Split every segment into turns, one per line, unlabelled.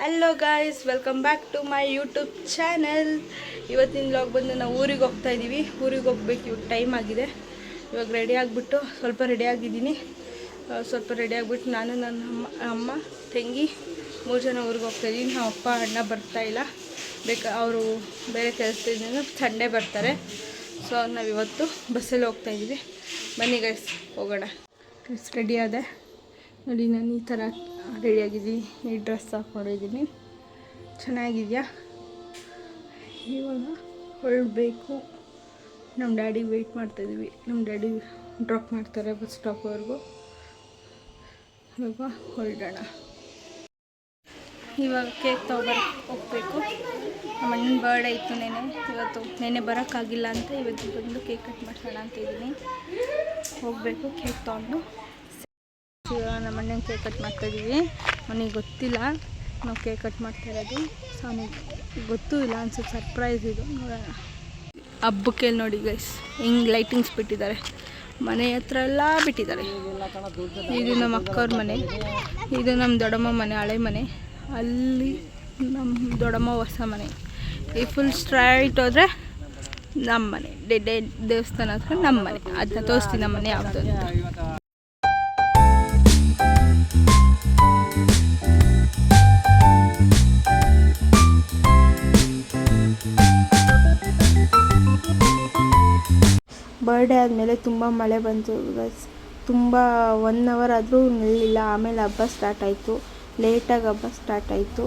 Hello guys, welcome back to my YouTube channel. ಇವತ್ತಿನ vlog ಬಂದು ನಾವು ಊರಿಗೆ ಹೋಗ್ತಾ ಇದ್ದೀವಿ. ಊರಿಗೆ ಹೋಗ್ಬೇಕು, ಇವಾಗ ಟೈಮ್ ಆಗಿದೆ. ಇವಾಗ ರೆಡಿ ಆಗಿಬಿಟ್ಟು ಸ್ವಲ್ಪ ರೆಡಿ ಆಗಿದ್ದೀನಿ. ನಾನು ನನ್ನ ಅಮ್ಮ ತಂಗಿ 3 ಜನ ಊರಿಗೆ ಹೋಗ್ತಾಯಿದ್ದೀನಿ. ನಮ್ಮ ಅಪ್ಪ ಅಣ್ಣ ಬರ್ತಾಯಿಲ್ಲ, ಅವರು ಬೇರೆ ಕೆಲಸದಿಂದ ಸಂಡೇ ಬರ್ತಾರೆ. ಸೊ ನಾವು ಇವತ್ತು ಬಸ್ಸಲ್ಲಿ ಹೋಗ್ತಾಯಿದ್ದೀವಿ. ಬನ್ನಿ ಗೈಸ್, ಹೋಗೋಣ. ರೆಡಿ ಆದೆ ನೋಡಿ, ನಾನು ಈ ಥರ ರೆಡಿಯಾಗಿದ್ದೀನಿ. ಈ ಡ್ರೆಸ್ ಹಾಕ್ಕೊಂಡಿದ್ದೀನಿ, ಚೆನ್ನಾಗಿದೆಯಾ? ಇವಾಗ ಹೊರಡಬೇಕು. ನಮ್ಮ ಡ್ಯಾಡಿ ವೆಯ್ಟ್ ಮಾಡ್ತಾಯಿದ್ದೀವಿ. ನಮ್ಮ ಡ್ಯಾಡಿ ಡ್ರಾಪ್ ಮಾಡ್ತಾರೆ ಬಸ್ ಸ್ಟಾಪ್ವರೆಗೂ. ಇವಾಗ ಹೊರಡೋಣ. ಇವಾಗ ಕೇಕ್ ಹೋಗಬೇಕು. ನಮ್ಮ ಅಣ್ಣನ ಬರ್ಡೇ ಇತ್ತು ನೆನೆ ಬರೋಕ್ಕಾಗಿಲ್ಲ ಅಂತ ಇವತ್ತು ಬಂದು ಕೇಕ್ ಕಟ್ ಮಾಡ್ಸೋಣ ಅಂತ ಇದ್ದೀನಿ. ಹೋಗಬೇಕು ಕೇಕ್ ತೊಗೊಂಡು. ಇವಾಗ ನಮ್ಮ ಅಣ್ಣನ ಕೇಕ್ ಕಟ್ ಮಾಡ್ತಾಯಿದ್ದೀವಿ. ಅವನಿಗೆ ಗೊತ್ತಿಲ್ಲ ನಾವು ಕೇಕ್ ಕಟ್ ಮಾಡ್ತಾಯಿರೋದು. ಸೊ ಅವನಿಗೆ ಗೊತ್ತೂ ಇಲ್ಲ ಅನ್ಸುತ್ತೆ, ಸರ್ಪ್ರೈಸ್ ಇದು. ನೋಡೋಣ. ಹಬ್ಬಕ್ಕೆ ನೋಡಿ ಗೈಸ್, ಹಿಂಗೆ ಲೈಟಿಂಗ್ಸ್ ಬಿಟ್ಟಿದ್ದಾರೆ. ಮನೆ ಹತ್ರ ಎಲ್ಲ ಬಿಟ್ಟಿದ್ದಾರೆ. ಇದು ನಮ್ಮ ಅಕ್ಕವ್ರ ಮನೆ, ಇದು ನಮ್ಮ ದೊಡ್ಡಮ್ಮ ಮನೆ, ಹಳೆ ಮನೆ. ಅಲ್ಲಿ ನಮ್ಮ ದೊಡ್ಡಮ್ಮ ಹೊಸ ಮನೆ. ಈ ಫುಲ್ ಸ್ಟ್ರೈಟ್ ಹೋದರೆ ನಮ್ಮ ಮನೆ, ದೇವಸ್ಥಾನ ಹತ್ರ ನಮ್ಮ ಮನೆ. ಅದನ್ನ ತೋರಿಸ್ತೀನಿ ನಮ್ಮ ಮನೆ ಯಾವುದು ಅಂತ. ಬರ್ಡೇ ಆದಮೇಲೆ ತುಂಬ ಮಳೆ ಬಂತು ಗೈಸ್. ತುಂಬ 1 ಅವರ್ ಆದರೂ ನಿಲ್ಲಿಲ್ಲ. ಆಮೇಲೆ ಹಬ್ಬ ಸ್ಟಾರ್ಟ್ ಆಯಿತು. ಲೇಟಾಗಿ ಹಬ್ಬ ಸ್ಟಾರ್ಟ್ ಆಯಿತು.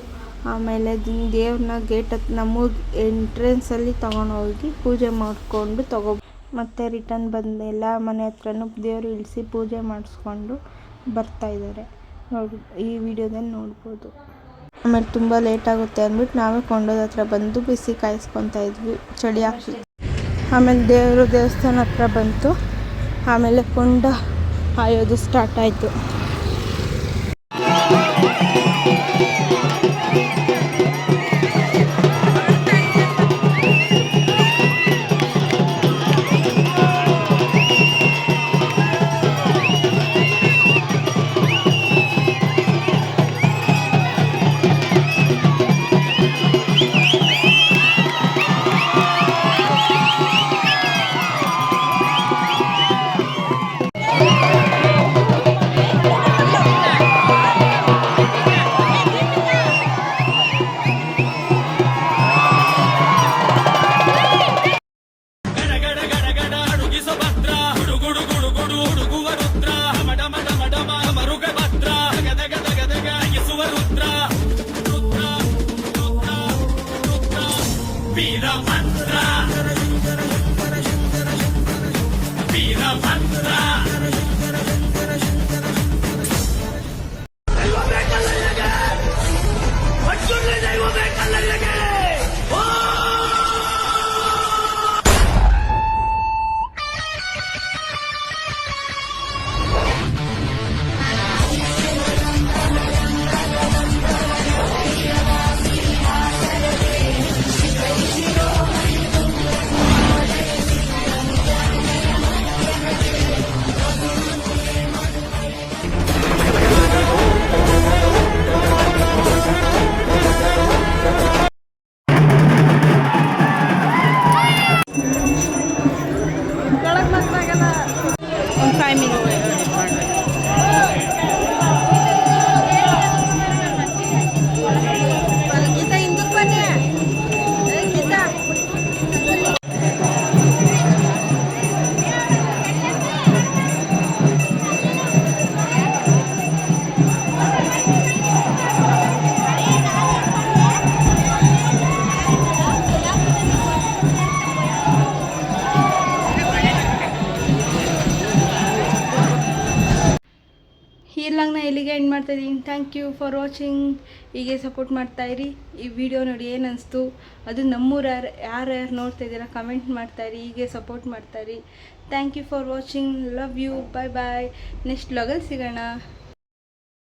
ಆಮೇಲೆ ದೇವ್ರನ್ನ ಗೇಟ್ ನಮ್ಮೂರು ಎಂಟ್ರೆನ್ಸಲ್ಲಿ ತೊಗೊಂಡೋಗಿ ಪೂಜೆ ಮಾಡಿಕೊಂಡು ಮತ್ತೆ ರಿಟರ್ನ್ ಬಂದು ಎಲ್ಲ ಮನೆ ಹತ್ರನೂ ದೇವರು ಇಳಿಸಿ ಪೂಜೆ ಮಾಡಿಸ್ಕೊಂಡು ಬರ್ತಾಯಿದ್ದಾರೆ. ನೋಡಿ, ಈ ವಿಡಿಯೋದಲ್ಲಿ ನೋಡ್ಬೋದು. ಆಮೇಲೆ ತುಂಬ ಲೇಟಾಗುತ್ತೆ ಅಂದ್ಬಿಟ್ಟು ನಾವೇ ಕೊಂಡೋದ ಹತ್ರ ಬಂದು ಬಿಸಿ ಕಾಯಿಸ್ಕೊತಾ ಇದ್ವಿ, ಚಳಿ ಹಾಕಿ. ಆಮೇಲೆ ದೇವಸ್ಥಾನ ಹತ್ರ ಬಂತು. ಆಮೇಲೆ ಕೊಂಡ ಹಾಯೋದು ಸ್ಟಾರ್ಟ್ ಆಯಿತು. ಇಲ್ಲಿಗೆ ಎಂಡ್ ಮಾಡ್ತಾಯಿದ್ದೀನಿ. Thank you for watching. ಹೀಗೆ ಸಪೋರ್ಟ್ ಮಾಡ್ತಾಯಿರಿ. ಈ ವಿಡಿಯೋ ನೋಡಿ ಏನು ಅನಿಸ್ತು, ಅದು ನಮ್ಮೂರು ಯಾರು ನೋಡ್ತಾ ಇದ್ದೀರಾ ಕಮೆಂಟ್ ಮಾಡ್ತಾಯಿರಿ. ಹೀಗೆ ಸಪೋರ್ಟ್ ಮಾಡ್ತಾಯಿರಿ. Thank you for watching. Love you. Bye bye. Next ವ್ಲಾಗಲ್ಲಿ ಸಿಗೋಣ.